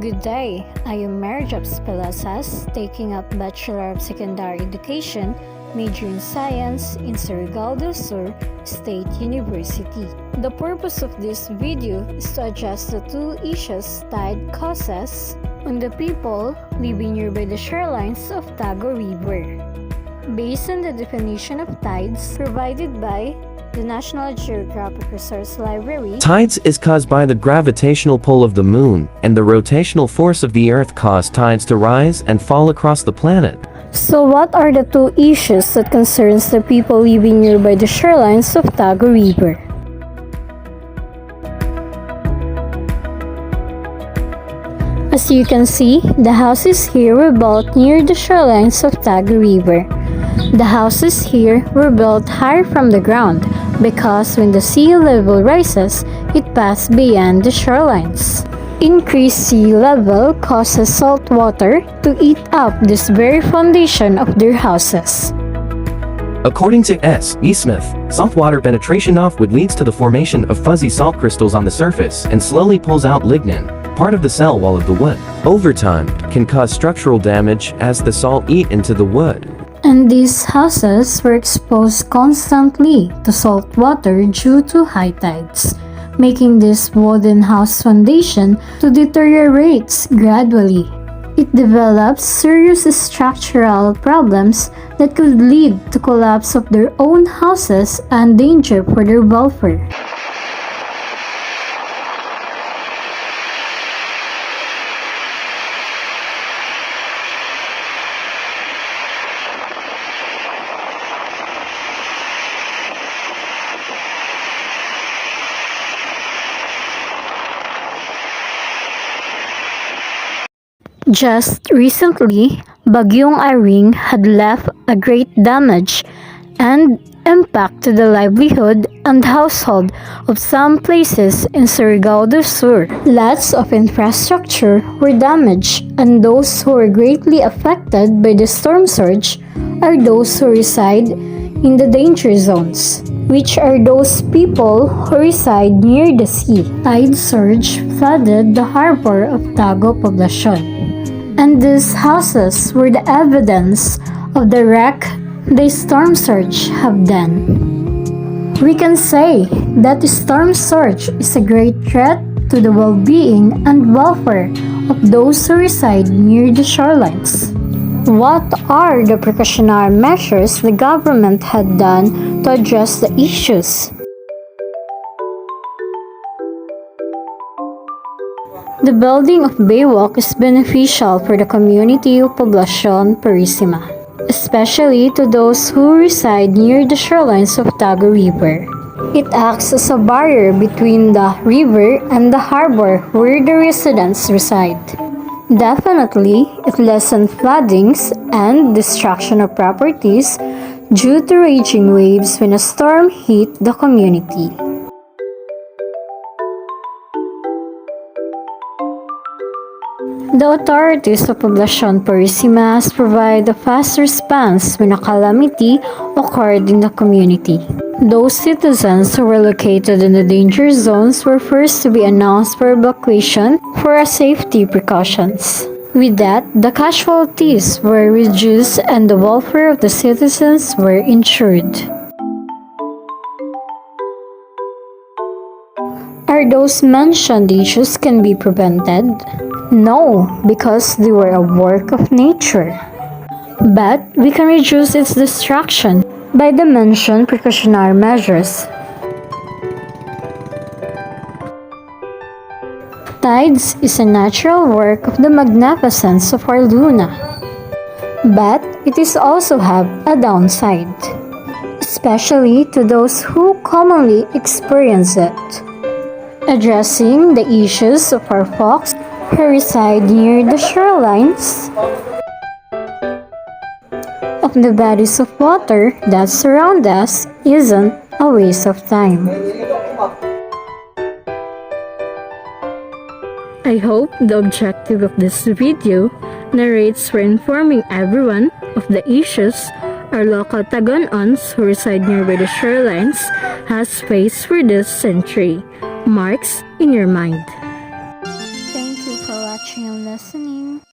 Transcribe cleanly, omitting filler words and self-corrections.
Good day, I am Marjobs Pelasas, taking up Bachelor of Secondary Education, major in Science in Surigao del Sur State University. The purpose of this video is to address the two issues tide causes on the people living nearby the shorelines of Tago River. Based on the definition of tides provided by the National Geographic Resource Library, tides is caused by the gravitational pull of the moon, and the rotational force of the earth cause tides to rise and fall across the planet. So what are the two issues that concerns the people living nearby the shorelines of Tago River? As you can see, the houses here were built near the shorelines of Tago River. The houses here were built higher from the ground because when the sea level rises, it passes beyond the shorelines. Increased sea level causes salt water to eat up this very foundation of their houses. According to S. E. Smith, saltwater penetration off wood leads to the formation of fuzzy salt crystals on the surface and slowly pulls out lignin, part of the cell wall of the wood. Over time, can cause structural damage as the salt eat into the wood. And these houses were exposed constantly to salt water due to high tides, making this wooden house foundation to deteriorate gradually. It develops serious structural problems that could lead to collapse of their own houses and danger for their welfare. Just recently, Bagyong Irene had left a great damage and impact to the livelihood and household of some places in Surigao del Sur. Lots of infrastructure were damaged, and those who were greatly affected by the storm surge are those who reside in the danger zones, which are those people who reside near the sea. Tide surge flooded the harbor of Tago Poblacion, and these houses were the evidence of the wreck the storm surge have done. We can say that the storm surge is a great threat to the well-being and welfare of those who reside near the shorelines. What are the precautionary measures the government had done to address the issues? The building of Baywalk is beneficial for the community of Poblacion Purisima, especially to those who reside near the shorelines of Tago River. It acts as a barrier between the river and the harbor where the residents reside. Definitely, it lessens floodings and destruction of properties due to raging waves when a storm hit the community. The authorities of Poblacion Purisima provide a fast response when a calamity occurred in the community. Those citizens who were located in the danger zones were first to be announced for evacuation for safety precautions. With that, the casualties were reduced and the welfare of the citizens were ensured. Are those mentioned issues can be prevented? No, because they were a work of nature. But we can reduce its destruction by the mentioned precautionary measures. Tides is a natural work of the magnificence of our Luna. But it is also have a downside, especially to those who commonly experience it. Addressing the issues of our folks who reside near the shorelines of the bodies of water that surround us isn't a waste of time. I hope the objective of this video narrates for informing everyone of the issues our local Taganons who reside nearby the shorelines has faced for this century. Marks in your mind. Thank you for watching and listening.